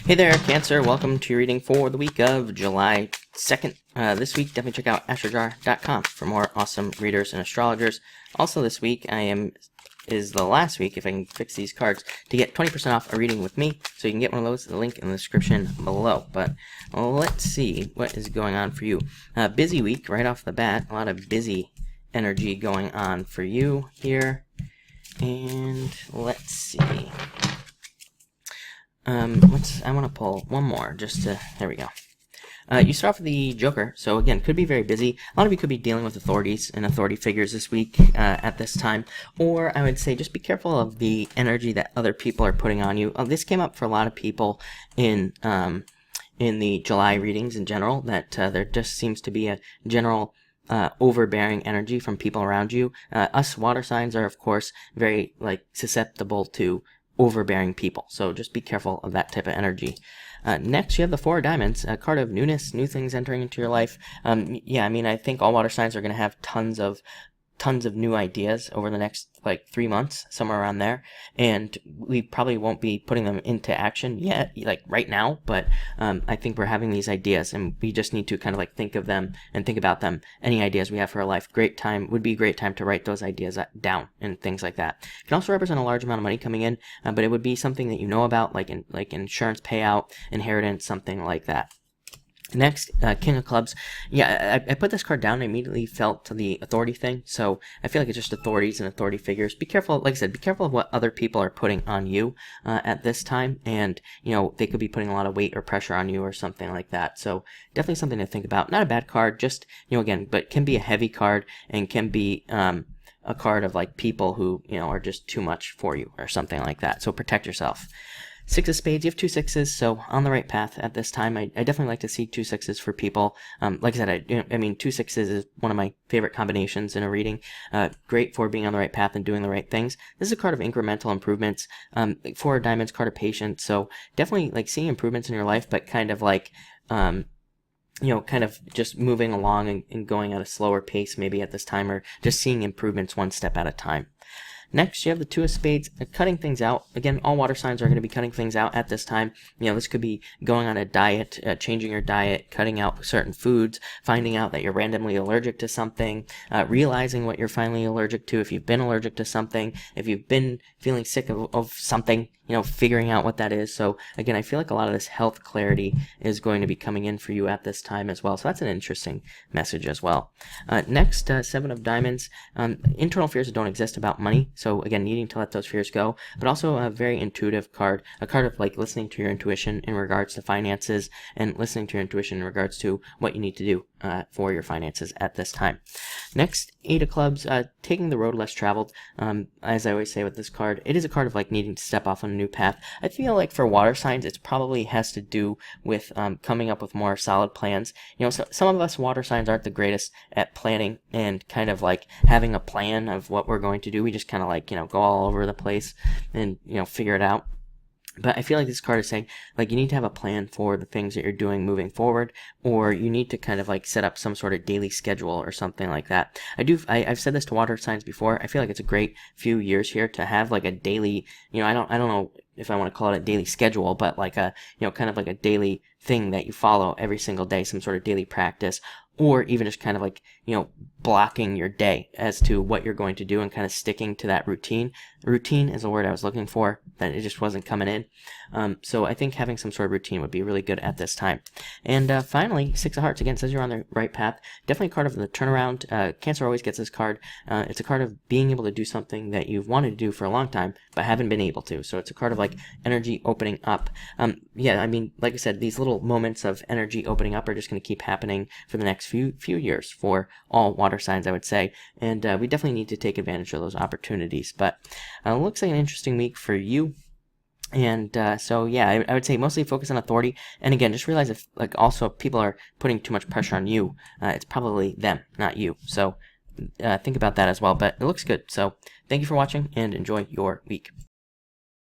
Hey there, Cancer. Welcome to your reading for the week of July 2nd. This week, definitely check out astrojar.com for more awesome readers and astrologers. Also this week, is the last week, if I can fix these cards, to get 20% off a reading with me. So you can get one of those, the link in the description below. But let's see what is going on for you. Busy week right off the bat. A lot of busy energy going on for you here. And let's see. I want to pull one more just to, there we go. You start off with the Joker, so again, could be very busy. A lot of you could be dealing with authorities and authority figures this week at this time. Or I would say just be careful of the energy that other people are putting on you. This came up for a lot of people in the July readings in general, that there just seems to be a general overbearing energy from people around you. Us water signs are, of course, very susceptible to overbearing people, so just be careful of that type of energy. Next, you have the Four of Diamonds, a card of newness, new things entering into your life. Yeah, I mean, I think all water signs are going to have tons of new ideas over the next 3 months, somewhere around there, and we probably won't be putting them into action yet, right now, but I think we're having these ideas, and we just need to kind of think of them and think about them. Any ideas we have for our life, would be a great time to write those ideas down and things like that. It can also represent a large amount of money coming in, but it would be something that you know about, like insurance payout, inheritance, something like that. Next, King of Clubs. Yeah, I put this card down and immediately felt the authority thing. So I feel like it's just authorities and authority figures. Be careful, like I said, be careful of what other people are putting on you at this time. And, they could be putting a lot of weight or pressure on you or something like that. So definitely something to think about. Not a bad card, just, again, but can be a heavy card and can be a card of people who, are just too much for you or something like that. So protect yourself. Six of Spades, you have 2 6s, so on the right path at this time. I definitely like to see 2 6s for people. Like I said, I mean, 2 6s is one of my favorite combinations in a reading. Great for being on the right path and doing the right things. This is a card of incremental improvements. Four of Diamonds, card of patience, so definitely seeing improvements in your life, but kind of kind of just moving along and going at a slower pace maybe at this time, or just seeing improvements one step at a time. Next, you have the Two of Spades, cutting things out. Again, all water signs are going to be cutting things out at this time. This could be going on a diet, changing your diet, cutting out certain foods, finding out that you're randomly allergic to something, realizing what you're finally allergic to if you've been allergic to something, if you've been feeling sick of something, figuring out what that is. So again, I feel like a lot of this health clarity is going to be coming in for you at this time as well. So that's an interesting message as well. Next, Seven of Diamonds, internal fears that don't exist about money. So again, needing to let those fears go, but also a very intuitive card, a card of listening to your intuition in regards to finances and listening to your intuition in regards to what you need to do for your finances at this time. Next, Eight of Clubs, taking the road less traveled. As I always say with this card, it is a card of needing to step off on a new path. I feel like for water signs, it probably has to do with coming up with more solid plans. So some of us water signs aren't the greatest at planning and kind of having a plan of what we're going to do. We just kind of go all over the place and figure it out. But I feel like this card is saying, you need to have a plan for the things that you're doing moving forward, or you need to kind of set up some sort of daily schedule or something like that. I've said this to water signs before. I feel like it's a great few years here to have a daily, I don't know if I want to call it a daily schedule, but kind of a daily thing that you follow every single day, some sort of daily practice, or even just kind of blocking your day as to what you're going to do and kind of sticking to that routine. Routine is a word I was looking for, but it just wasn't coming in. So I think having some sort of routine would be really good at this time. And finally, Six of Hearts, again, says you're on the right path. Definitely a card of the turnaround. Cancer always gets this card. It's a card of being able to do something that you've wanted to do for a long time, but haven't been able to. So it's a card of energy opening up. Yeah, I mean, like I said, these little moments of energy opening up are just going to keep happening for the next few years for all water signs, I would say. And we definitely need to take advantage of those opportunities. But looks like an interesting week for you. And so yeah, I would say mostly focus on authority. And again, just realize if also if people are putting too much pressure on you, it's probably them, not you. So think about that as well. But it looks good. So thank you for watching and enjoy your week.